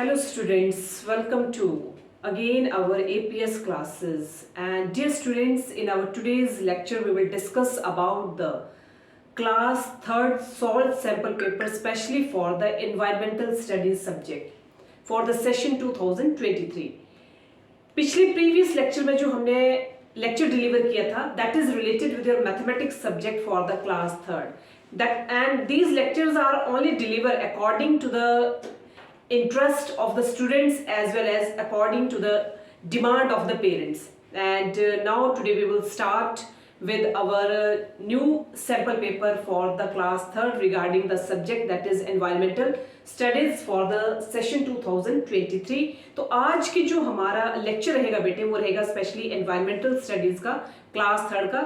Hello students, welcome to again our APS classes. And dear students, in our today's lecture we will discuss about the class 3rd salt sample paper specially for the environmental studies subject for the session 2023. पिछले previous lecture में जो हमने lecture deliver किया था that is related with your mathematics subject for the class 3rd. And these lectures are only delivered according to the interest of the students as well as according to the demand of the parents. And now today we will start with our new sample paper for the class 3rd regarding the subject that is environmental studies for the session 2023. तो आज की जो हमारा lecture रहेगा बेटे वो रहेगा specially environmental studies का class 3rd का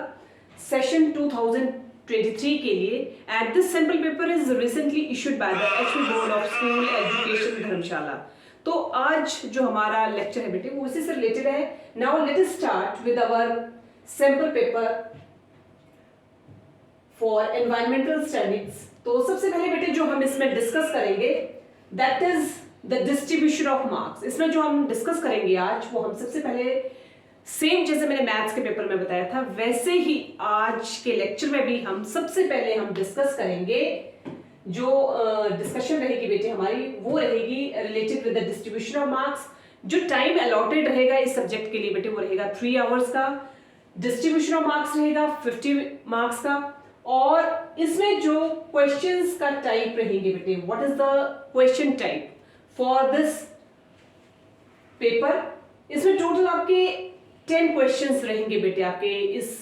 session 2023 के लिए. And this sample paper is recently issued by the HP Board of School Education धर्मशाला. तो आज जो हमारा लेक्चर है बेटे वो उसी से रिलेटेड है. Now let us start with our sample paper for environmental studies. तो सबसे पहले बेटे जो हम इसमें डिस्कस करेंगे that is the distribution of marks. इसमें जो हम डिस्कस करेंगे आज वो हम सबसे पहले सेम जैसे मैंने मैथ्स के पेपर में बताया था वैसे ही आज के लेक्चर में भी हम सबसे पहले हम डिस्कस करेंगे. जो डिस्कशन रहेगी बेटे हमारी वो रहेगी related with the distribution of marks. जो टाइम अलॉटेड रहेगा इस सब्जेक्ट के लिए बेटे वो रहेगा 3 आवर्स का. डिस्ट्रीब्यूशन ऑफ मार्क्स रहेगा 50 मार्क्स का. और इसमें जो क्वेश्चंस का टाइप रहेंगे बेटे what is the question type for this paper. इसमें टोटल आपके 10 क्वेश्चंस रहेंगे बेटे आपके इस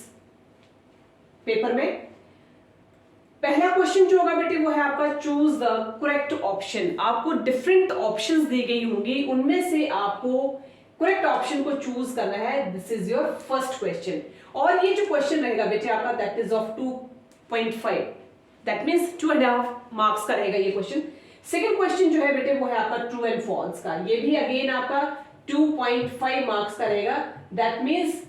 पेपर में. पहला क्वेश्चन जो होगा बेटे वो है आपका चूज द करेक्ट ऑप्शन. आपको डिफरेंट ऑप्शंस दी गई होंगी उनमें से आपको करेक्ट ऑप्शन को चूज करना है. This is your first question. और ये जो क्वेश्चन रहेगा बेटे आपका that is of 2.5 that means 2.5 marks का रहेगा ये क्वेश्चन. सेकंड क्वेश्चन जो है बेटे वो है आपका ट्रू एंड फॉल्स का. ये भी अगेन आपका 2.5 मार्क्स का रहेगा दैट मींस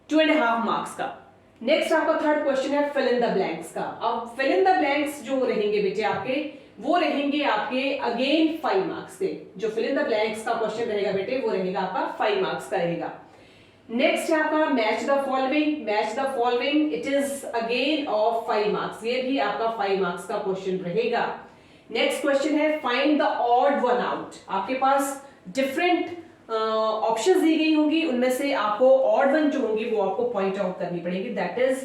2.5 मार्क्स का. नेक्स्ट आपका थर्ड क्वेश्चन है फिल इन द ब्लैंक्स का. अब फिल इन द ब्लैंक्स जो रहेंगे बेटे आपके वो रहेंगे आपके अगेन 5 मार्क्स के. जो फिल इन द ब्लैंक्स का क्वेश्चन रहेगा बेटे वो रहेगा आपका 5 मार्क्स का रहेगा. नेक्स्ट है आपका match the following. Match the following it is again of 5 marks. ये भी आपका 5 मार्क्स का क्वेश्चन रहेगा. नेक्स्ट क्वेश्चन है find the odd one out. आपके पास डिफरेंट ऑप्शंस दी गई होंगी उनमें से आपको ऑड वन जो होंगी वो आपको पॉइंट आउट करनी पड़ेगी. That is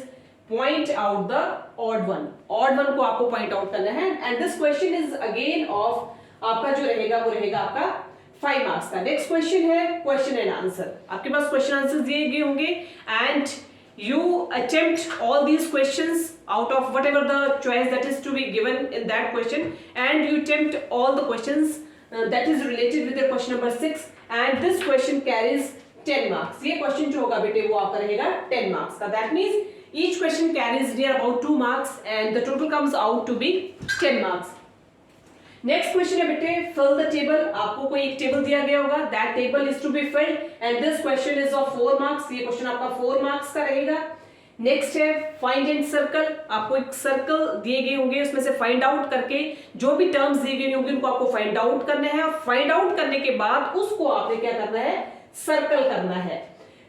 point out the odd one. Odd one को आपको पॉइंट आउट करना है. And this question is again of आपका जो रहेगा वो रहेगा आपका 5 मार्क्स का. नेक्स्ट क्वेश्चन है क्वेश्चन एंड आंसर. आपके पास क्वेश्चन आंसर दिए गए होंगे and you attempt all these questions out of whatever the choice that is to be given in that question and you attempt all the questions that is related with the question number 6 and this question carries 10 marks. ये question जो होगा बेटे वो आपका रहेगा 10 marks का. That means each question carries near about 2 marks and the total comes out to be 10 marks. Next question है बेटे फिल द टेबल. आपको कोई एक टेबल दिया गया होगा that table is to be filled and this question is of 4 marks. ये question आपका 4 मार्क्स का रहेगा. नेक्स्ट है फाइंड एंड सर्कल. आपको एक सर्कल दिए गए होंगे उसमें से फाइंड आउट करके जो भी टर्म्स दिए गए होंगे उनको आपको फाइंड आउट करना है. और फाइंड आउट करने के बाद उसको आपने क्या करना है सर्कल करना है.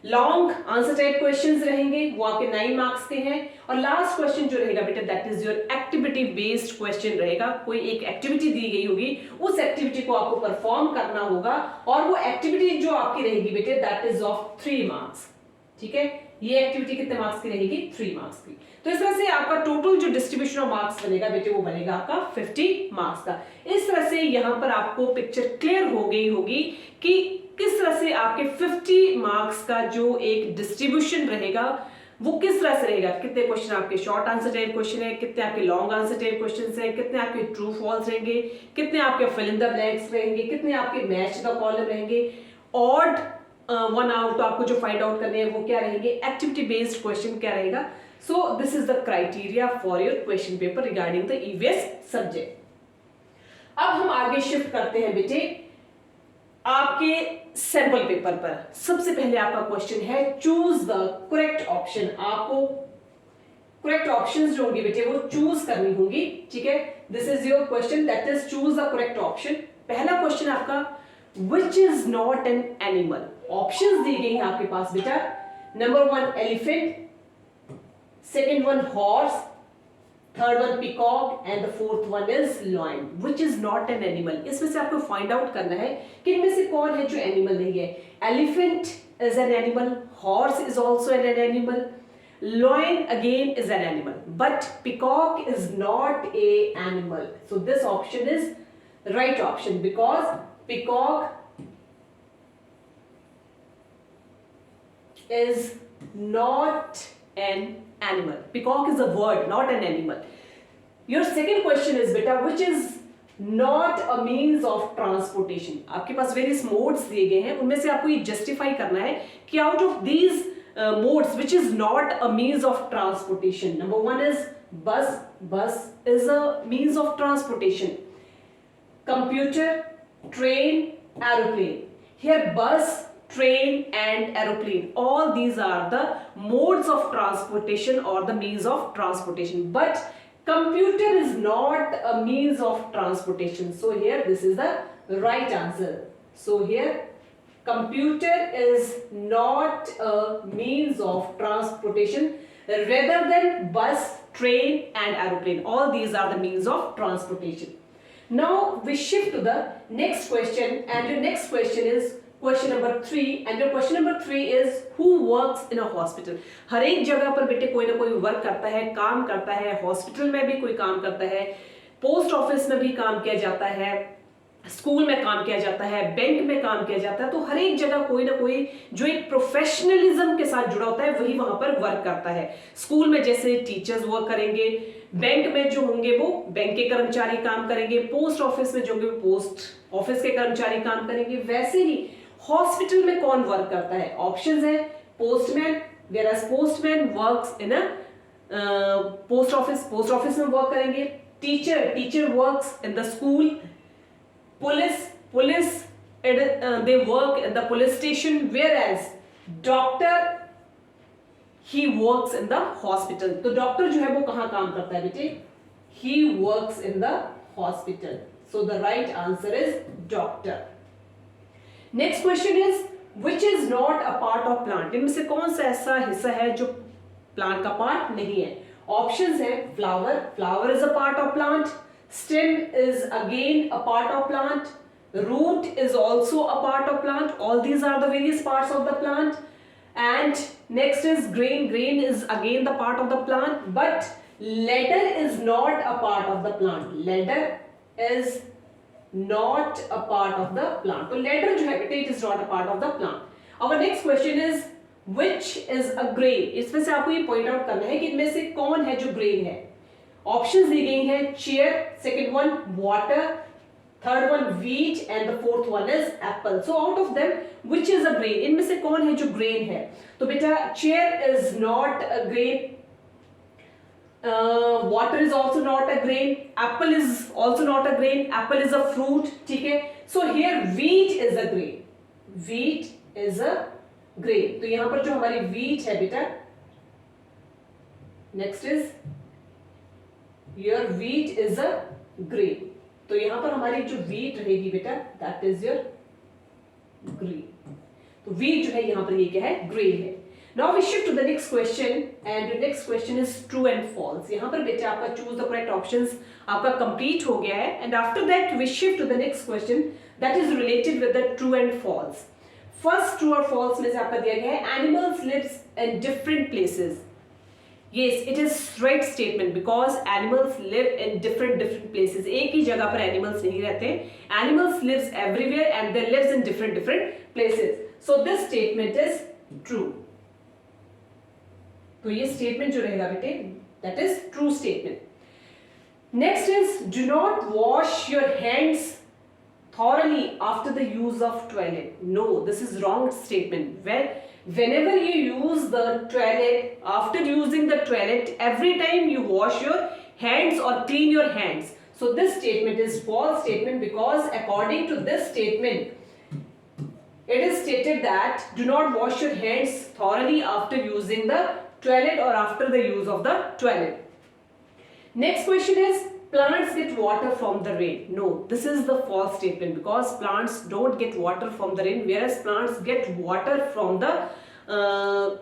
लॉन्ग आंसर टाइप क्वेश्चंस रहेंगे वो आपके 9 मार्क्स के हैं. और लास्ट क्वेश्चन जो रहेगा बेटा that is your activity based question रहेगा. कोई एक एक्टिविटी दी गई होगी उस एक्टिविटी को आपको परफॉर्म करना होगा और वो एक्टिविटी जो आपकी रहेगी बेटे दैट इज ऑफ 3 मार्क्स. ठीक है ये एक्टिविटी कितने मार्क्स की रहेगी 3 मार्क्स की. तो इस तरह से आपका टोटल जो डिस्ट्रीब्यूशन ऑफ मार्क्स बनेगा बेटे वो बनेगा आपका 50 मार्क्स का. इस तरह से यहां पर आपको पिक्चर क्लियर हो गई होगी कि किस तरह से आपके 50 मार्क्स का जो एक डिस्ट्रीब्यूशन रहेगा वो किस तरह से रहेगा. कितने क्वेश्चन आपके शॉर्ट आंसर टाइप क्वेश्चन है, कितने आपके लॉन्ग आंसर टाइप क्वेश्चन है, कितने आपके ट्रू फॉल्स रहेंगे, कितने आपके फिल इन द ब्लैंक्स रहेंगे, कितने आपके मैच द कॉलम रहेंगे. ऑड वन आउट तो आपको जो फाइंड आउट करने हैं वो क्या रहेंगे एक्टिविटी बेस्ड क्वेश्चन क्या रहेगा. सो this is the criteria for your question paper regarding the EVS subject. अब हम आगे शिफ्ट करते हैं बेटे आपके सैंपल पेपर पर. सबसे पहले आपका क्वेश्चन है चूज द करेक्ट ऑप्शन. आपको करेक्ट ऑप्शंस जो होंगे बेटे वो चूज करनी होंगी. ठीक है this is your question that is choose the correct option. पहला क्वेश्चन आपका which is not an animal, options दी गई हैं आपके पास बेटा। Number 1 elephant, second one horse, third one peacock and the fourth one is lion. Which is not an animal, इसमें से आपको फाइंड आउट करना है कि इनमें से कौन है जो एनिमल नहीं है। Elephant is an animal, horse is also an animal, lion again is an animal, but peacock is not a animal. So this option is right option because peacock is not an animal. Peacock is a word, not an animal. Your second question is beta which is not a means of transportation. आपके पास various modes दिए गए हैं, उनमें से आपको ये justify करना है कि out of these modes which is not a means of transportation. Number 1 is bus. Bus is a means of transportation. Computer, train, aeroplane. Here bus, train and aeroplane, all these are the modes of transportation or the means of transportation, but computer is not a means of transportation. So here this is the right answer. So here computer is not a means of transportation rather than bus, train and aeroplane. All these are the means of transportation. Now we shift to the next question, and your next question is question number 3, and your question number 3 is who works in a hospital. हर एक जगह पर बेटे कोई ना कोई work करता है, काम करता है, हॉस्पिटल में भी कोई काम करता है, पोस्ट ऑफिस में भी काम किया जाता है, स्कूल में काम किया जाता है, बैंक में काम किया जाता है। तो हर एक जगह कोई ना कोई जो एक प्रोफेशनलिज्म के साथ जुड़ा होता है वही वहां पर वर्क करता है। स्कूल में जैसे टीचर्स वर्क करेंगे, बैंक में जो होंगे वो बैंक के कर्मचारी काम करेंगे, पोस्ट ऑफिस में जो होंगे वो पोस्ट ऑफिस के कर्मचारी काम करेंगे, वैसे ही हॉस्पिटल में कौन वर्क करता है। ऑप्शंस है postman, whereas postman works in a post office में वर्क करेंगे। Teacher works in the school. police they work in the police station, whereas doctor he works in the hospital. तो doctor जो है वो कहाँ काम करता है बेटे, he works in the hospital. So the right answer is doctor. Next question is which is not a part of plant. इनमें से कौन सा ऐसा हिस्सा है जो प्लांट का पार्ट नहीं है। ऑप्शंस है flower is a part of plant, stem is again a part of plant, root is also a part of plant. All these are the various parts of the plant. And next is grain is again the part of the plant, but ladder is not a part of the plant. Ladder is not a part of the plant. So ladder जो है बेटे it is not a part of the plant. Our next question is which is a grain. इसमें से आपको ये point out करना है कि इनमें से कौन है जो ग्रेन है। ऑप्शंस दी गई हैं chair, second one water, third one wheat and the fourth one is Apple. So out of them which is a grain, इनमें से कौन है जो ग्रेन है। तो बेटा chair is not a grain, water is also not a grain, apple is also not a grain, apple is a fruit, ठीक है। So here wheat is a grain, wheat is a grain। तो यहां पर जो हमारी wheat है बेटा, next is your wheat is a grain। तो यहां पर हमारी जो wheat रहेगी बेटा that is your grain। तो wheat जो है यहां पर ये क्या है, grain है। Now we shift to the next question, and the next question is true and false। यहाँ पर बेटा आपका choose the correct options आपका complete हो गया है, and after that we shift to the next question that is related with the true and false। First true or false में से आपका दिया गया है animals lives in different places। Yes, it is right statement because animals live in different places। एक ही जगह पर animals नहीं रहते, animals lives everywhere and they lives in different places। So this statement is true। तो ये statement जो रहेगा बेटे that is true statement. Next is do not wash your hands thoroughly after the use of toilet। No, this is wrong statement। Whenever you use the toilet, after using the toilet, every time you wash your hands or clean your hands। So this statement is false statement because according to this statement it is stated that do not wash your hands thoroughly after using the toilet or after the use of the toilet। Next question is plants get get water from the rain. No, this is the false statement, because plants don't get water from the rain, whereas plants get water from the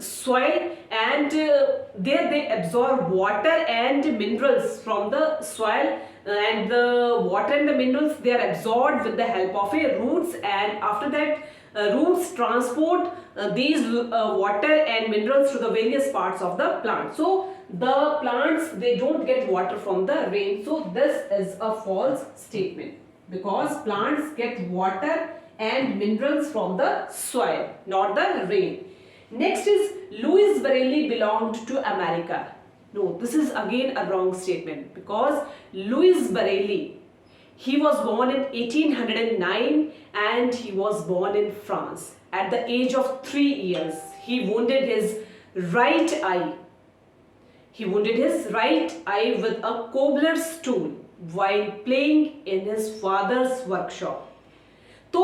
soil, and there they absorb water and minerals from the soil, and the water and the minerals, they are absorbed with the help of a roots, and after that roots transport these water and minerals to the various parts of the plant. So the plants, they don't get water from the rain. So this is a false statement, because plants get water and minerals from the soil, not the rain. Next is Louis Braille belonged to America. No, this is again a wrong statement, because Louis Braille, he was born in 1809 and he was born in France. At the age of 3 years, he wounded his right eye. He wounded his right eye with a cobbler's tool while playing in his father's workshop. तो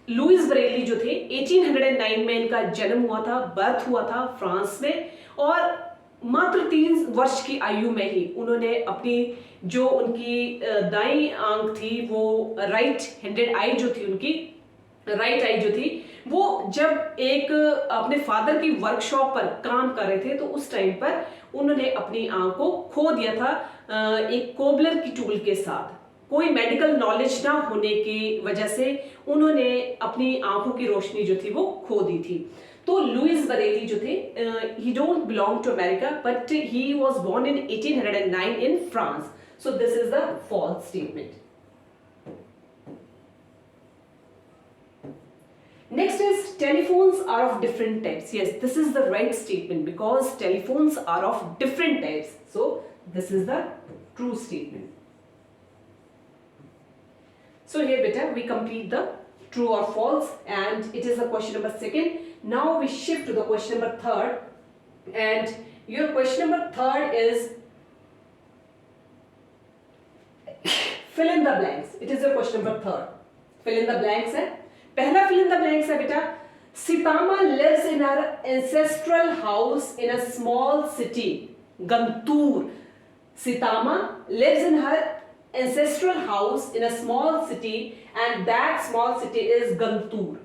Louis Braille जो थे 1809 में इनका जन्म हुआ था, birth हुआ था फ्रांस में, और मात्र 3 वर्ष की आयु में ही उन्होंने अपनी जो उनकी दाई आंख थी, वो राइट हैंडेड आई जो थी, उनकी राइट आई जो थी, वो जब एक अपने फादर की वर्कशॉप पर काम कर रहे थे, तो उस टाइम पर उन्होंने अपनी आंख को खो दिया था एक कोबलर की टूल के साथ। कोई मेडिकल नॉलेज ना होने की वजह से उन्होंने अपनी आंखों की रोशनी जो थी वो खो दी थी। तो लुइस बरेली जो थे, he don't belong to America, but he was born in 1809 in France. So this is the false statement. Next is telephones are of different types. Yes, this is the right statement because telephones are of different types. So this is the true statement. So here beta we complete the true or false, and it is the question number 2nd. Now we shift to the question number 3rd, and your question number 3rd is fill in the blanks. It is your question number 3rd. Fill in the blanks है. पहला fill in the blanks है बेटा, Sitama lives in her ancestral house in a small city, Gantur. Sitama lives in her ancestral house in a small city, and that small city is Gantur.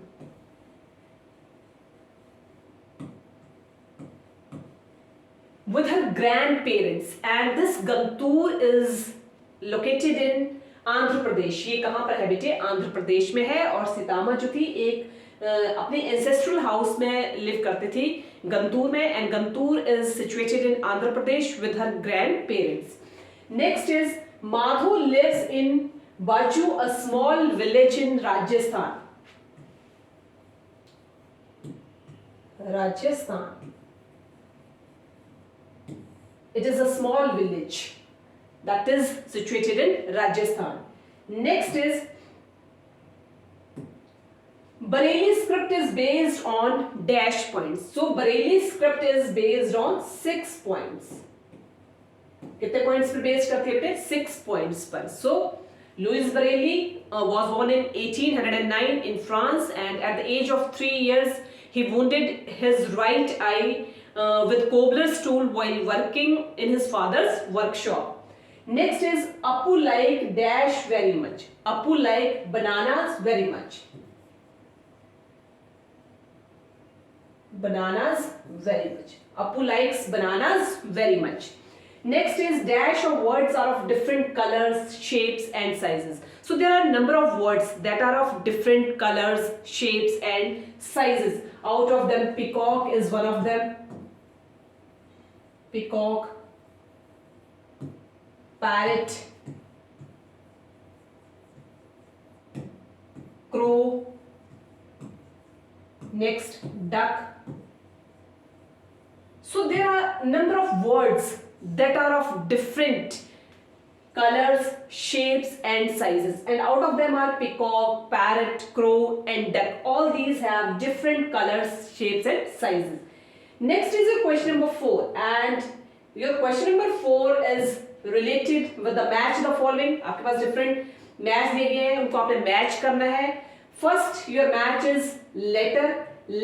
With her grandparents, and this Gantur is located in Andhra Pradesh. ये कहाँ पर है बेटे? आंध्र प्रदेश में है. और सीतामा जो थी एक अपने एंसेस्ट्रल हाउस में लिव करती थी गंतूर में, and Guntur is situated in Andhra Pradesh with her grandparents. Next is Madho lives in Baju, a small village in Rajasthan. Rajasthan, it is a small village that is situated in Rajasthan. Next is Bareilly script is based on dash points. So Bareilly script is based on 6 points. कितने points पर based करते हैं? 6 points पर. So Louis Bareilly was born in 1809 in France, and at the age of 3 years he wounded his right eye with cobbler's tool while working in his father's workshop. Next is Appu like dash very much. Appu like bananas very much. Bananas very much. Appu likes bananas very much. Next is dash of words are of different colors, shapes and sizes. So there are a number of words that are of different colors, shapes and sizes. Out of them, peacock is one of them. Peacock, parrot, crow, next duck. So there are a number of words that are of different colors, shapes and sizes, and out of them are peacock, parrot, crow and duck. All these have different colors, shapes and sizes. Next is your question number 4, and your question number 4 is related with the match the following. आपके पास different match दिए गए हैं, उनको आपने match करना है. First your match is letter.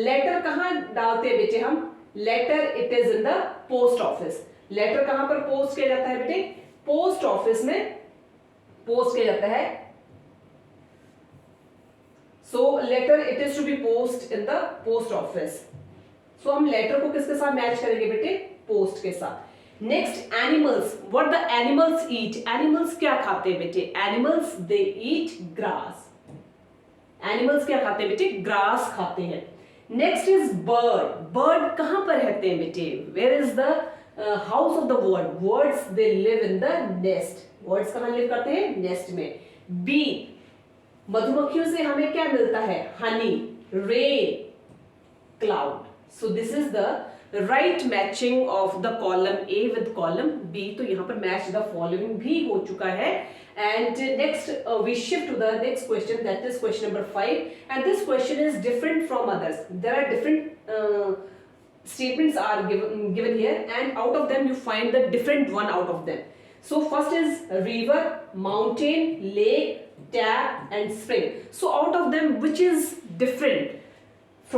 Letter कहाँ डालते हैं बेटे हम? Letter it is in the post office. Letter कहाँ पर post किया जाता है बेटे? Post office में पोस्ट किया जाता है। So letter it is to be post in the post office. So हम लेटर को किसके साथ मैच करेंगे बेटे? पोस्ट के साथ। Next animals, what the animals eat. Animals क्या खाते हैं बेटे? Animals they eat grass. Animals क्या खाते हैं बेटे? ग्रास खाते हैं। Next is bird. बर्ड कहां पर रहते हैं बेटे? Where is the house of the bird? Birds they live in the nest. Birds कहां लिव करते हैं? नेस्ट में। बी, मधुमक्खियों से हमें क्या मिलता है? Honey, rain, cloud. So this is the right matching of the column A with column B. तो यहां पर मैच द फॉलोइंग भी हो चुका है। And next we shift to the next question, that is question number 5, and this question is different from others. There are different statements are given here, and out of them you find the different one out of them. So first is river, mountain, lake, tap and spring. So out of them which is different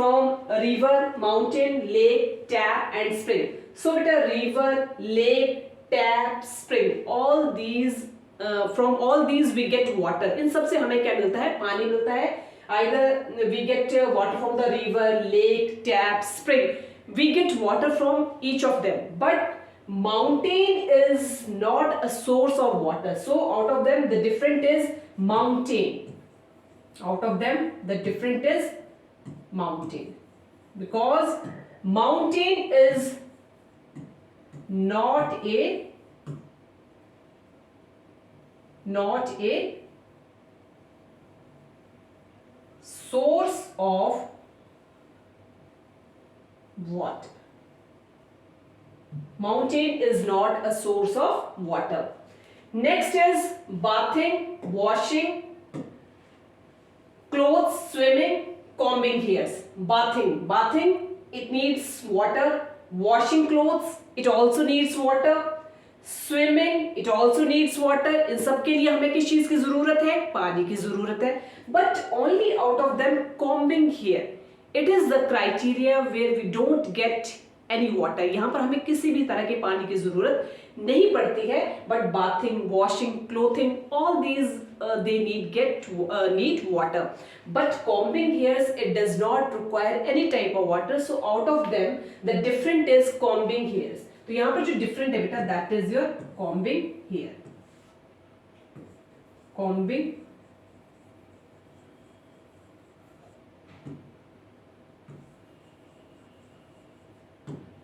from river, mountain, lake, tap and spring? So beta river, lake, tap, spring, all these from all these we get water. इन सब से हमें क्या मिलता है? पानी मिलता है। Either we get water from the river, lake, tap, spring. We get water from each of them. But mountain is not a source of water. So out of them the different is mountain. Out of them the different is mountain. Because mountain is not a source of water. Mountain is not a source of water. Next is bathing, washing, clothes, swimming, combing hairs. Bathing it needs water. Washing clothes it also needs water. Swimming it also needs water. इन सब के लिए हमें किस चीज की जरूरत है? पानी की जरूरत है। But only out of them combing hair, it is the criteria where we don't get any water. यहां पर हमें किसी भी तरह के पानी की जरूरत नहीं पड़ती है। But bathing, washing, clothing, all these they need water. But combing hairs it does not require any type of water. So out of them the different is combing hairs. तो यहां पर जो डिफरेंट है बेटा that is your combing hair. Combing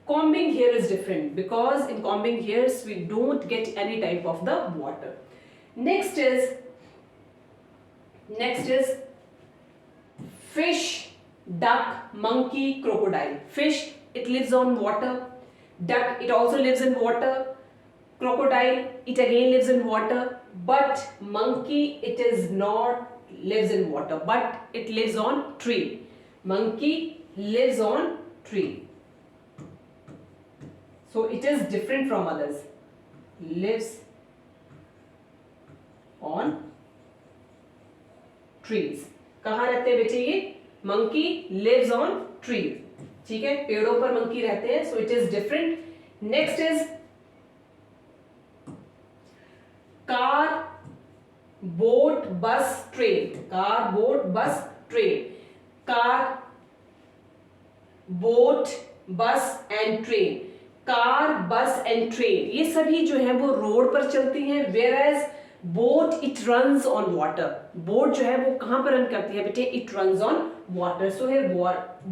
combing hair is different because in combing hairs we don't get any type of the water. Next is fish, duck, monkey, crocodile. Fish it lives on water. Duck it also lives in water. Crocodile it again lives in water. But monkey it is not lives in water, but it lives on tree. Monkey lives on tree. So it is different from others. Lives on trees. कहाँ रहते हैं बेटे ये? Monkey lives on trees. ठीक है, पेड़ों पर monkey रहते हैं। So it is different. Next is car, boat, bus, train. Car, boat, bus, train. Car, boat, bus and train. Car, bus and train ये सभी जो है वो रोड पर चलती हैं। Where as boat it runs on water. Boat जो है वो कहां पर रन करती है बेटे? It runs on water. So here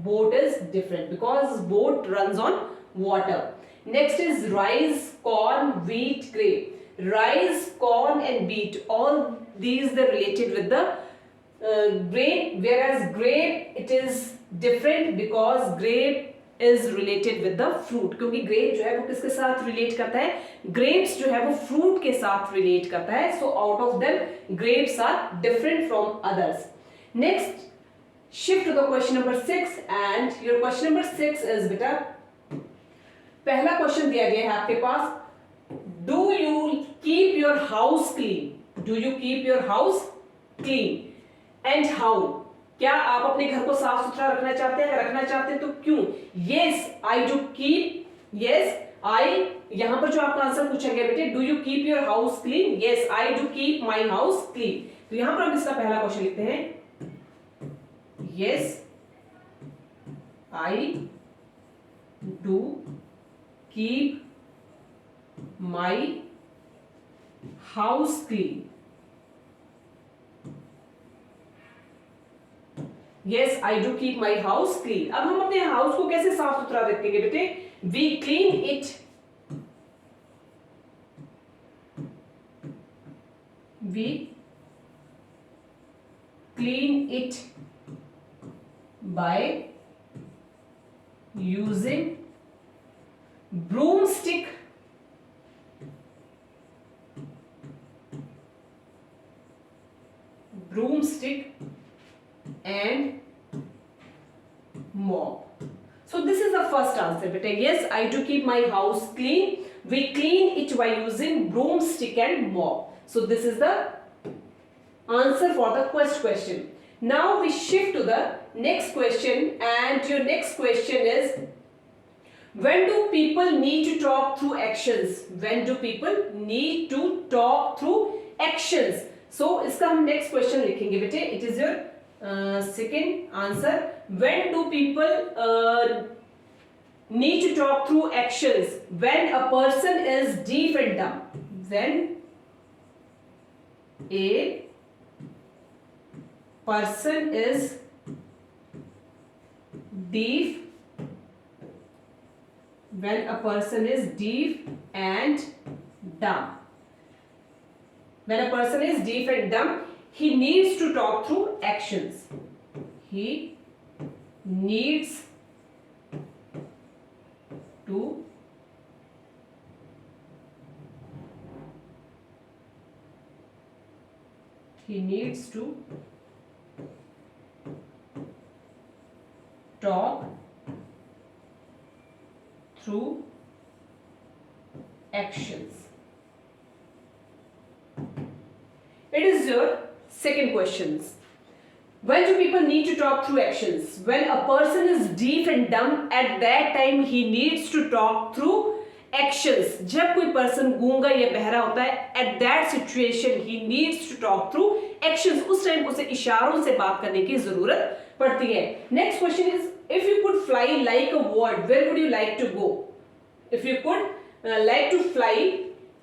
boat is different because boat runs on water. Next is rice, corn, wheat, grape. Rice, corn and wheat, all these they're related with the grain, whereas grape it is different because grape is related with the fruit. क्योंकि grape जो है वो किसके साथ relate करता है? grapes जो है वो fruit के साथ relate करता है। So out of them grapes are different from others. Next shift to the question number 6 and your question number 6 is बेटा पहला क्वेश्चन दिया गया है आपके पास, do you keep your house clean? Do you keep your house clean and how? क्या आप अपने घर को साफ सुथरा रखना चाहते हैं? अगर रखना चाहते हैं तो क्यों? Yes, I do keep. Yes, आई, यहां पर जो आपका आंसर पूछा गया बेटे, do you keep your house clean? Yes, I do keep my house clean. तो यहां पर हम इसका पहला क्वेश्चन लिखते हैं, yes I do keep my house clean. Yes, I do keep my house clean. अब हम अपने हाउस को कैसे साफ सुथरा रखेंगे बेटे? We clean it, we clean it by using broomstick and mop. So this is the first answer beta. Yes, I do keep my house clean. We clean it by using broomstick and mop. So this is the answer for the first question. Now we shift to the next question, and your next question is, when do people need to talk through actions? When do people need to talk through actions? So इसका हम next question लिखेंगे बेटे. It is your second answer. When do people need to talk through actions? When a person is deaf and dumb. When a person is deaf, when a person is deaf and dumb. When a person is deaf and dumb, he needs to talk through actions. He needs to talk through actions. It is your second questions. When do people need to talk through actions? When a person is deaf and dumb, at that time he needs to talk through actions. जब कोई person गूंगा या बहरा होता है, at that situation he needs to talk through actions. उस time उसे इशारों से बात करने की जरूरत पड़ती है. Next question is, if you could fly like a bird, where would you like to go? If you could like to fly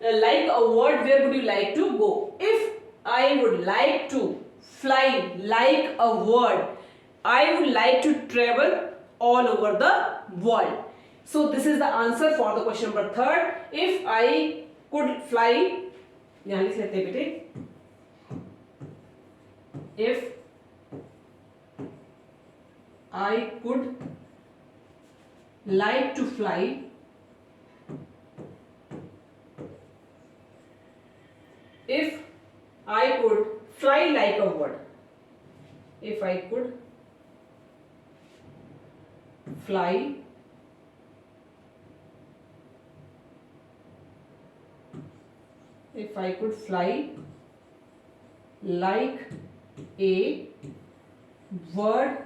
like a bird, where would you like to go? If I would like to fly like a bird, I would like to travel all over the world. So this is the answer for the question number 3rd. If I could fly, यहाँ लिख लेते हैं बेटे. If I could like to fly if I could fly like a bird. If I could fly if I could fly like a bird,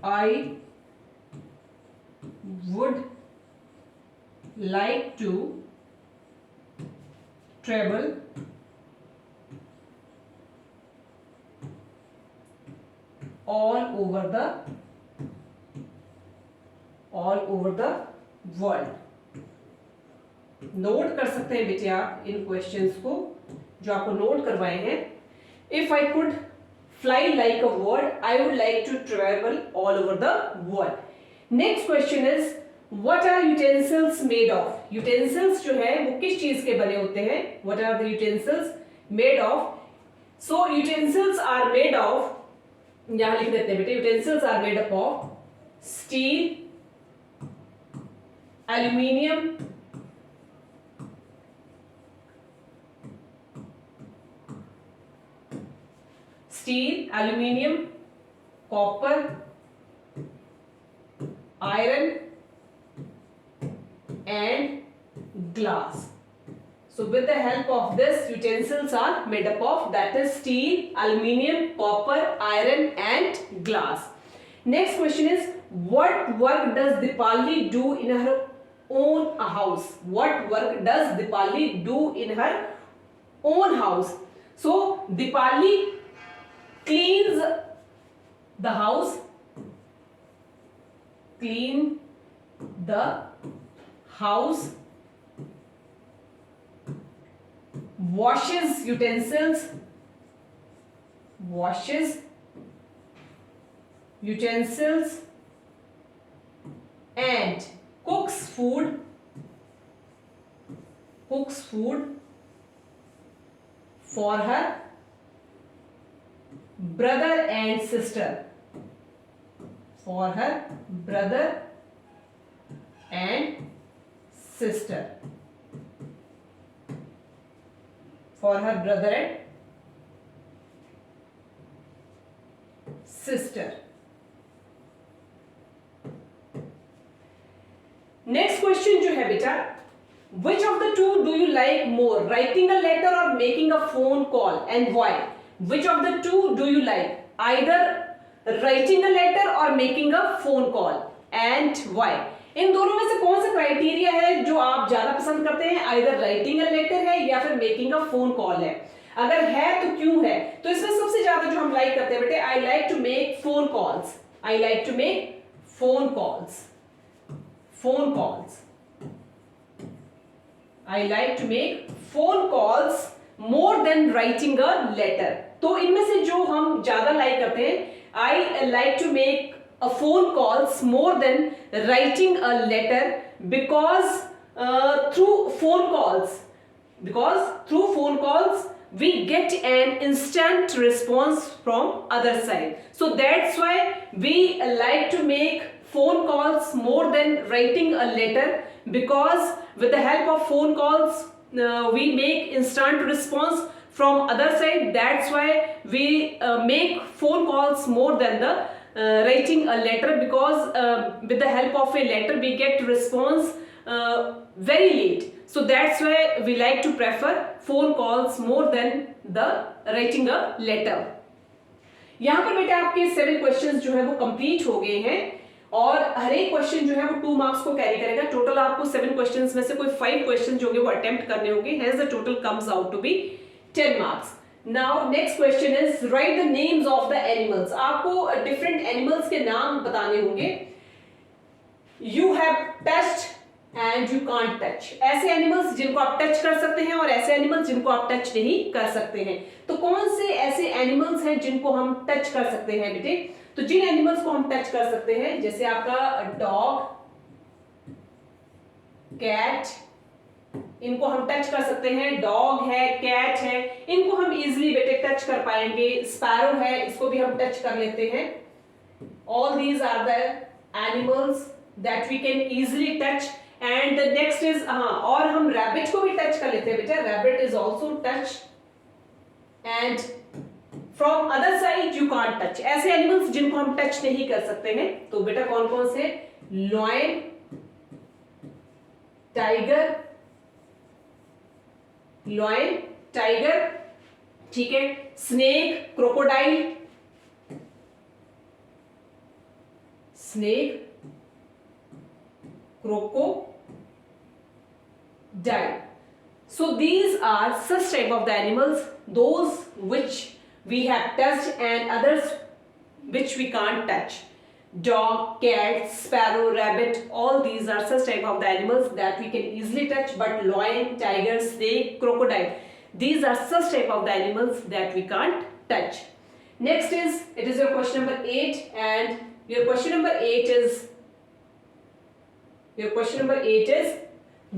I would like to travel all over the world. Note कर सकते हैं बेटे आप इन questions को जो आपको note करवाए हैं. If I could fly like a bird, I would like to travel all over the world. Next question is, what are utensils made of? Utensils जो है वो किस चीज के बने होते हैं? What are the utensils made of? So utensils are made of, यहां लिख देते हैं बेटे, utensils are made up of steel, aluminium, copper, iron and glass. So with the help of this, utensils are made up of, that is steel, aluminium, copper, iron and glass. Next question is, what work does Dipali do in her own house. What work does Dipali do in her own house? So Dipali cleans the house, clean the house, washes utensils, washes utensils, and cooks food for her brother and sister, for her brother and sister, for her brother and sister. Next question जो है बेटा, which of the two do you like more, writing a letter और making a phone call, and why? Which of the two do you like, either writing a letter और making a phone call, and why? इन दोनों में से कौन सा criteria है जो आप ज्यादा पसंद करते हैं, आइदर राइटिंग अ लेटर है या फिर मेकिंग अ फोन कॉल है? अगर है तो क्यों है? तो इसमें सबसे ज्यादा जो हम लाइक करते हैं बेटे, I like to make phone calls, I like to make phone calls, phone calls. I like to make phone calls more than writing a letter. तो इनमें से जो हम ज्यादा लाइक करते हैं, I like to make a phone calls more than writing a letter because through phone calls we get an instant response from other side. So that's why we like to make phone calls more than writing a letter, because with the help of phone calls we make instant response from other side. That's why we make phone calls more than the writing a letter, because with the help of a letter we get response very late. So that's why we like to prefer phone calls more than the writing a letter. यहाँ पर बेटा आपके 7 questions जो है वो complete हो गए हैं और हर एक क्वेश्चन जो है वो 2 मार्क्स को कैरी करेगा. टोटल आपको 7 क्वेश्चंस में से कोई 5 क्वेश्चन जो होंगे वो अटेम्प्ट करने होंगे. Hence the total comes out to be 10 marks. Now next question is write the names of the animals. आपको डिफरेंट एनिमल्स के नाम बताने होंगे. You have touched and you can't touch. ऐसे एनिमल्स जिनको आप टच कर सकते हैं और ऐसे एनिमल्स जिनको आप टच नहीं कर सकते हैं. तो कौन से ऐसे एनिमल्स हैं जिनको हम टच कर सकते हैं बेटे? तो जिन एनिमल्स को हम टच कर सकते हैं, जैसे आपका डॉग, कैट, इनको हम टच कर सकते हैं. डॉग है, कैट है, इनको हम इजीली बेटे टच कर पाएंगे. स्पैरो है, इसको भी हम टच कर लेते हैं. All these are the animals that we can easily touch. And the next is, और हम रैबिट को भी टच कर लेते हैं बेटा. Rabbit is also touch. And from other side you can't touch. ऐसे एनिमल्स जिनको हम टच नहीं कर सकते हैं, तो बेटा कौन कौन से? लॉयन, टाइगर, लॉयन, टाइगर, ठीक है. Snake, crocodile, snake, crocodile. So these are such type of the animals, those which we have touched and others which we can't touch. Dog, cat, sparrow, rabbit, all these are such type of the animals that we can easily touch, but lion, tiger, snake, crocodile, these are such type of the animals that we can't touch. Next is, it is your question number 8, and your question number 8 is,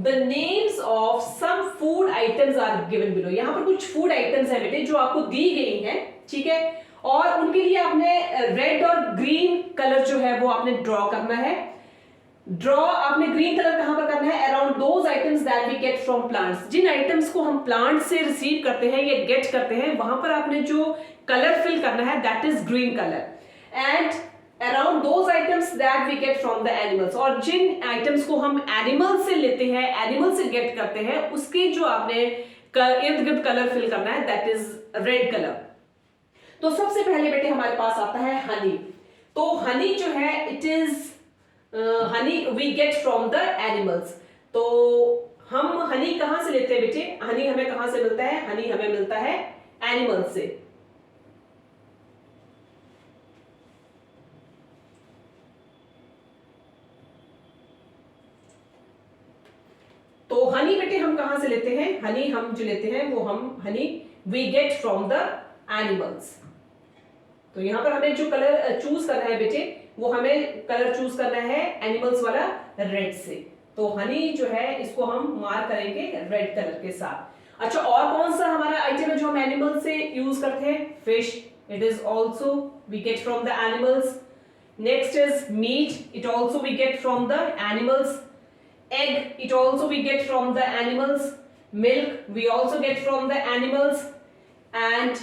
the names of some food items are given below. यहाँ पर कुछ food items हैं बेटे जो आपको दी गई हैं, ठीक है, और उनके लिए आपने रेड और ग्रीन कलर जो है वो आपने ड्रॉ करना है. ड्रॉ आपने ग्रीन कलर कहां पर करना है? Around those items that we get from plants. जिन आइटम्स को हम प्लांट से रिसीव करते हैं या गेट करते हैं, वहां पर आपने जो कलर फिल करना है that is green colour. And around those items that we get from the animals, और जिन आइटम्स को हम एनिमल से लेते हैं, एनिमल से गेट करते हैं, उसके जो आपने इर्द गिर्द कलर फिल करना है दैट इज रेड कलर. तो सबसे पहले बेटे हमारे पास आता है हनी. तो हनी जो है, it is honey we get from the animals. तो हम हनी कहां से लेते हैं बेटे? हनी हमें कहां से मिलता है? हनी हमें मिलता है एनिमल से। तो हनी बेटे हम कहां से लेते हैं? हनी हम जो लेते हैं वो हम honey we get from the animals. तो यहां पर हमें जो कलर चूज करना है बेटे, वो हमें कलर चूज करना है एनिमल्स वाला रेड से। तो हनी जो है इसको हम मार्क करेंगे रेड कलर के साथ। अच्छा, और कौन सा हमारा आइटम है जो हम एनिमल से यूज करते हैं? Fish, it is also we get from the animals. Next is meat, it also we get from the animals. Egg, it also we get from the animals. Milk, we also get from the animals. And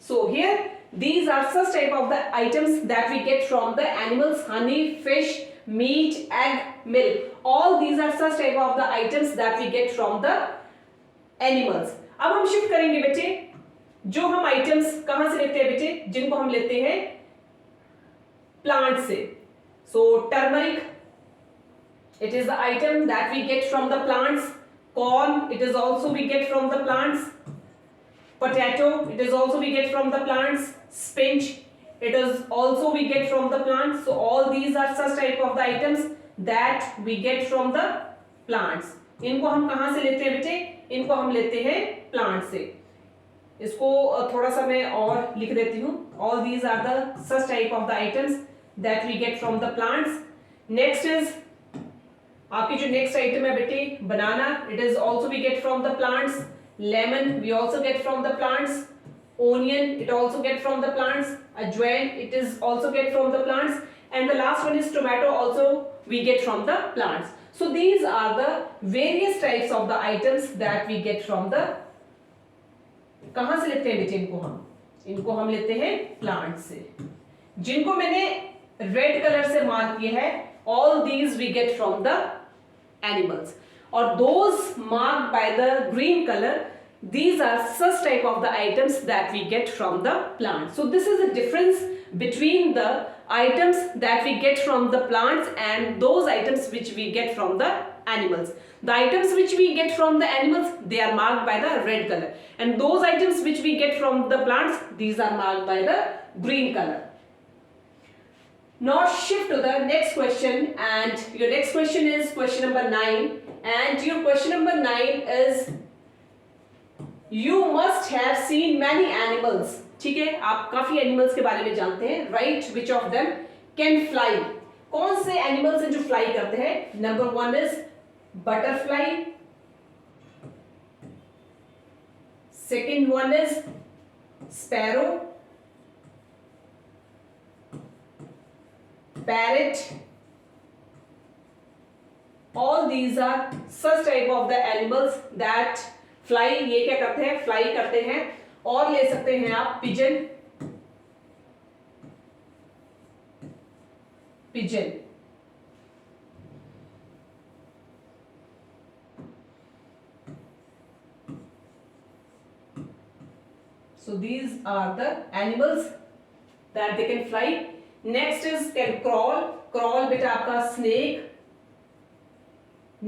so here these are such type of the items that we get from the animals: honey, fish, meat, egg, milk. All these are such type of the items that we get from the animals. अब हम shift करेंगे बेटे, जो हम items कहां से लेते हैं बेटे? जिनको हम लेते हैं प्लांट से। सो turmeric, it is the item that we get from the plants. Corn, it is also we get from the plants. Potato, it is also we get from the plants. Spinach, it is also we get from the plants. So all these are such type of the items that we get from the plants. इनको हम कहां से लेते हैं बेटे? इनको हम लेते हैं प्लांट से। इसको थोड़ा सा मैं और लिख देती हूँ। All these are the such type of the items that we get from the plants. Next is आपकी जो नेक्स्ट आइटम है बेटे, banana, it is also we get from the plants. Lemon, we also get from the plants. Onion, it also get from the plants. Ajwain, it is also get from the plants. And the last one is tomato, also we get from the plants. So these are the various types of the items that we get from the, कहां से लेते हैं बेटे इनको हम लेते हैं plant से। जिनको मैंने रेड कलर से मार्क किया है, all these we get from the animals, or those marked by the green color, these are such type of the items that we get from the plant. So this is the difference between the items that we get from the plants and those items which we get from the animals. The items which we get from the animals, they are marked by the red color, and those items which we get from the plants, these are marked by the green color. Now shift to the next question, and your next question is question number 9, and your question number 9 is you must have seen many animals. ठीक है, आप काफी animals के बारे में जानते हैं। Right which of them can fly? कौन से एनिमल्स हैं जो फ्लाई करते हैं? Number 1 is butterfly, second one is sparrow, parrot. All these are such type of the animals that fly. ये क्या करते हैं? fly करते हैं। और ले सकते हैं आप pigeon, so these are the animals that they can fly. Next is can crawl बेटा आपका snake.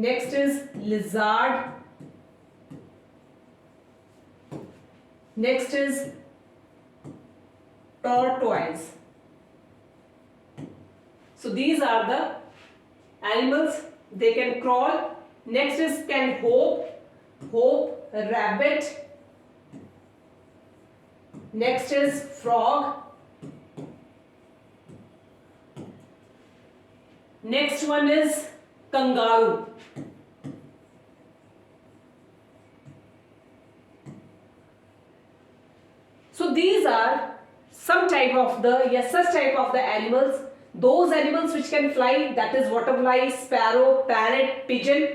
Next is lizard. Next is tortoise. So these are the animals, they can crawl. Next is can hope, rabbit. Next is frog. Next one is kangaroo. So these are some type of the, such type of the animals. Those animals which can fly, that is butterfly, sparrow, parrot, pigeon.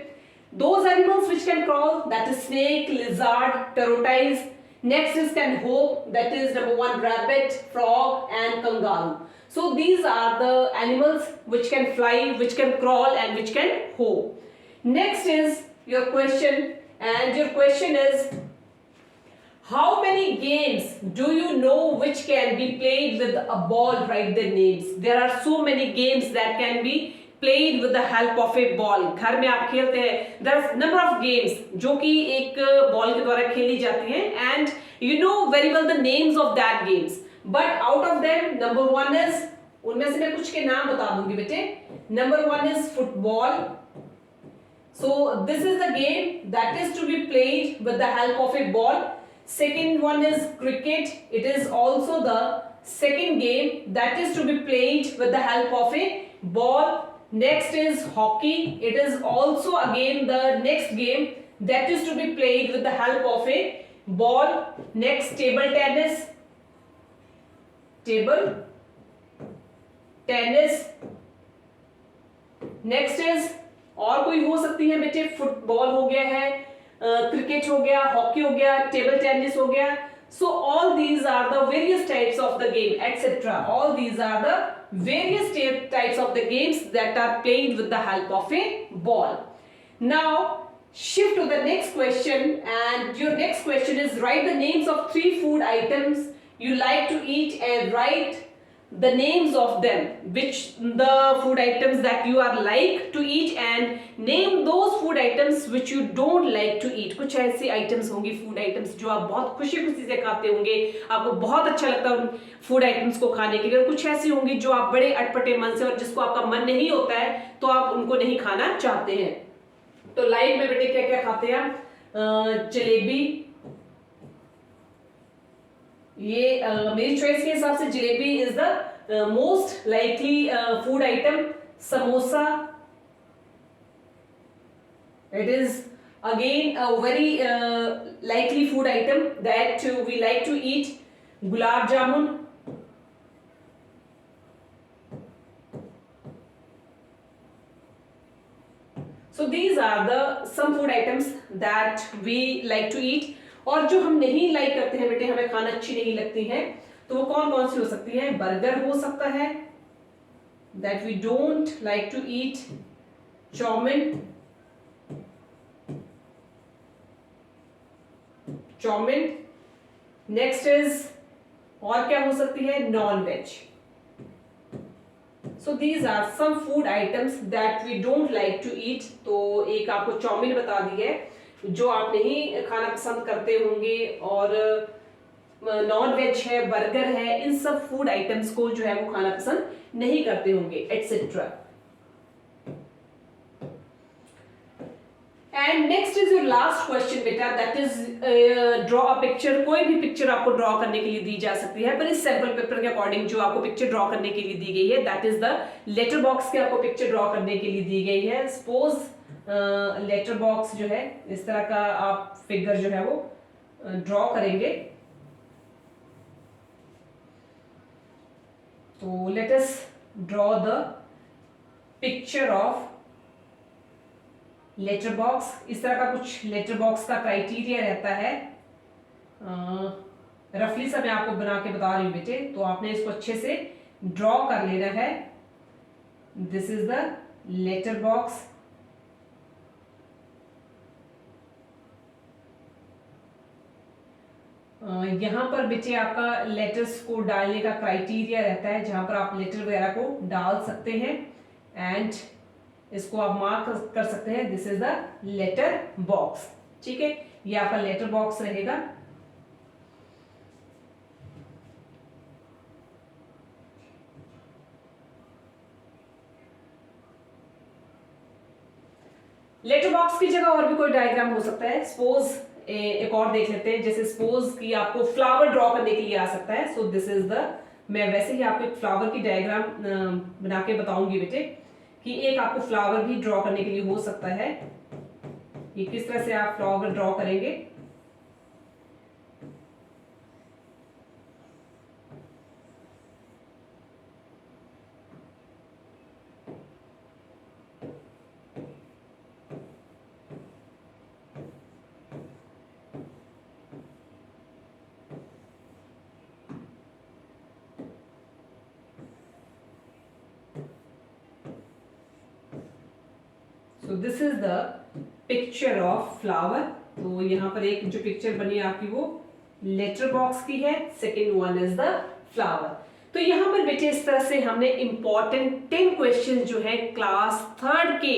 Those animals which can crawl, that is snake, lizard, tortoise. Next is can hope, that is number 1 rabbit, frog and kangaroo. So these are the animals which can fly, which can crawl and which can hope. Next is your question, and your question is how many games do you know which can be played with a ball? Write their names. There are so many games that can be played with the help of a ball. घर में आप खेलते हैं. There are number of games जो कि एक ball के द्वारा खेली जाती हैं, and you know very well the names of that games. But out of them, number one is, उनमें से मैं कुछ के नाम बता दूंगी बेटे. Number one is football. So this is the game that is to be played with the help of a ball. Second one is cricket. It is also the second game that is to be played with the help of a ball. Next is hockey. It is also again the next game that is to be played with the help of a ball. Next, table tennis. Table tennis. Next is, और कोई हो सकती है बेटे, football हो गया है, cricket हो गया, हॉकी हो गया, टेबल टेनिस हो गया. So all these are the various types of the game, etc. All these are the various types of the games that are played with the help of a ball. Now shift to the next question, and your next question is, write the names of 3 food items you like to eat and write the names of them, which the food items that you are like to eat, and name those food items which you don't like to eat. कुछ ऐसी items होंगी, food items जो आप बहुत खुशी खुशी से खाते होंगे, आपको बहुत अच्छा लगता है उन food items को खाने के लिए, और कुछ ऐसी होंगी जो आप बड़े अटपटे मन से, और जिसको आपका मन नहीं होता है तो आप उनको नहीं खाना चाहते हैं. तो लाइफ में बेटे क्या क्या खाते हैं आप? जलेबी, ये मेरी चॉइस के हिसाब से jalebi is the most likely food item. Samosa, it is again a very likely food item that we like to eat. Gulab jamun, so these are the some food items that we like to eat. और जो हम नहीं like करते हैं बेटे, हमें खाना अच्छी नहीं लगती हैं, तो वो कौन कौन सी हो सकती है? बर्गर हो सकता है, that we don't like to eat. Chowmein. Next is, और क्या हो सकती है? Non veg. So these are some food items that we don't like to eat. तो एक आपको चाउमीन बता दी है जो आप नहीं खाना पसंद करते होंगे, और नॉन वेज है, बर्गर है, इन सब फूड आइटम्स को जो है वो खाना पसंद नहीं करते होंगे, etcetera. And next is your last question बेटा, that is draw a picture. कोई भी पिक्चर आपको ड्रॉ करने के लिए दी जा सकती है, पर इस सैंपल पेपर के अकॉर्डिंग जो आपको पिक्चर ड्रॉ करने के लिए दी गई है, that is the letter box के आपको पिक्चर ड्रॉ करने के लिए दी गई है. सपोज लेटर बॉक्स जो है, इस तरह का आप फिगर जो है वो ड्रॉ करेंगे. तो let us draw the picture of letter box. इस तरह का कुछ लेटर बॉक्स का क्राइटेरिया रहता है. रफली सा मैं आपको बना के बता रही हूं बेटे, तो आपने इसको अच्छे से ड्रॉ कर लेना है. This is the letter box. यहाँ पर बेटे आपका लेटर्स को डालने का क्राइटेरिया रहता है, जहां पर आप लेटर वगैरह को डाल सकते हैं, एंड इसको आप मार्क कर सकते हैं. This is the letter box. ठीक है, ये आपका लेटर बॉक्स रहेगा. लेटर बॉक्स की जगह और भी कोई डायग्राम हो सकता है. सपोज एक और देख लेते हैं, जैसे सपोज कि आपको फ्लावर ड्रॉ करने के लिए आ सकता है. सो दिस इज द, मैं वैसे ही आपको एक फ्लावर की डायग्राम बना के बताऊंगी बेटे, कि एक आपको फ्लावर भी ड्रॉ करने के लिए हो सकता है. ये किस तरह से आप फ्लावर ड्रॉ करेंगे. सो this is the picture of flower. तो यहाँ पर एक जो पिक्चर बनी आपकी वो लेटर बॉक्स की है, second one is the flower. तो यहाँ पर बेटे इस तरह से हमने इंपॉर्टेंट 10 क्वेश्चन जो है क्लास 3rd के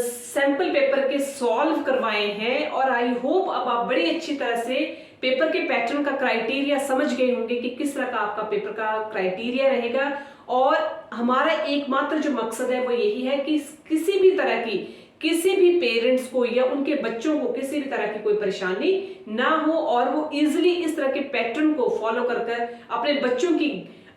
सैंपल पेपर के सॉल्व करवाए हैं, और आई होप अब आप बड़ी अच्छी तरह से पेपर के पैटर्न का क्राइटेरिया समझ गए होंगे कि किस तरह का आपका पेपर का क्राइटेरिया रहेगा। और हमारा एकमात्र जो मकसद है वो यही है कि किसी भी तरह की किसी भी पेरेंट्स को या उनके बच्चों को किसी भी तरह की कोई परेशानी ना हो, और वो इजिली इस तरह के पैटर्न को फॉलो कर अपने बच्चों की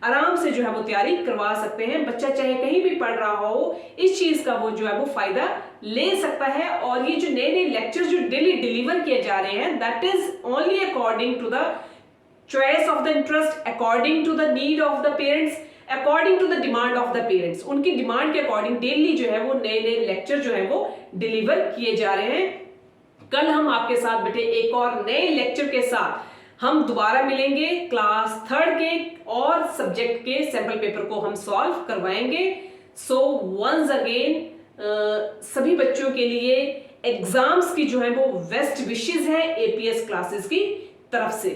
आराम से जो है वो तैयारी करवा सकते हैं। बच्चा चाहे कहीं भी पढ़ रहा हो, इस चीज का वो जो है वो फायदा ले सकता है। और ये जो नए नए लेक्चर जो डेली डिलीवर किए जा रहे हैं, that is only according to the choice of the interest, according to the need of the parents, according to the demand of the parents. उनकी डिमांड के अकॉर्डिंग डेली जो है वो नए नए लेक्चर जो है वो डिलीवर किए जा रहे हैं। कल हम आपके साथ बेटे एक और नए लेक्चर के साथ हम दोबारा मिलेंगे। क्लास 3rd के और सब्जेक्ट के सैंपल पेपर को हम सॉल्व करवाएंगे। सो वंस अगेन सभी बच्चों के लिए एग्जाम्स की जो है वो बेस्ट विशेस है एपीएस क्लासेस की तरफ से।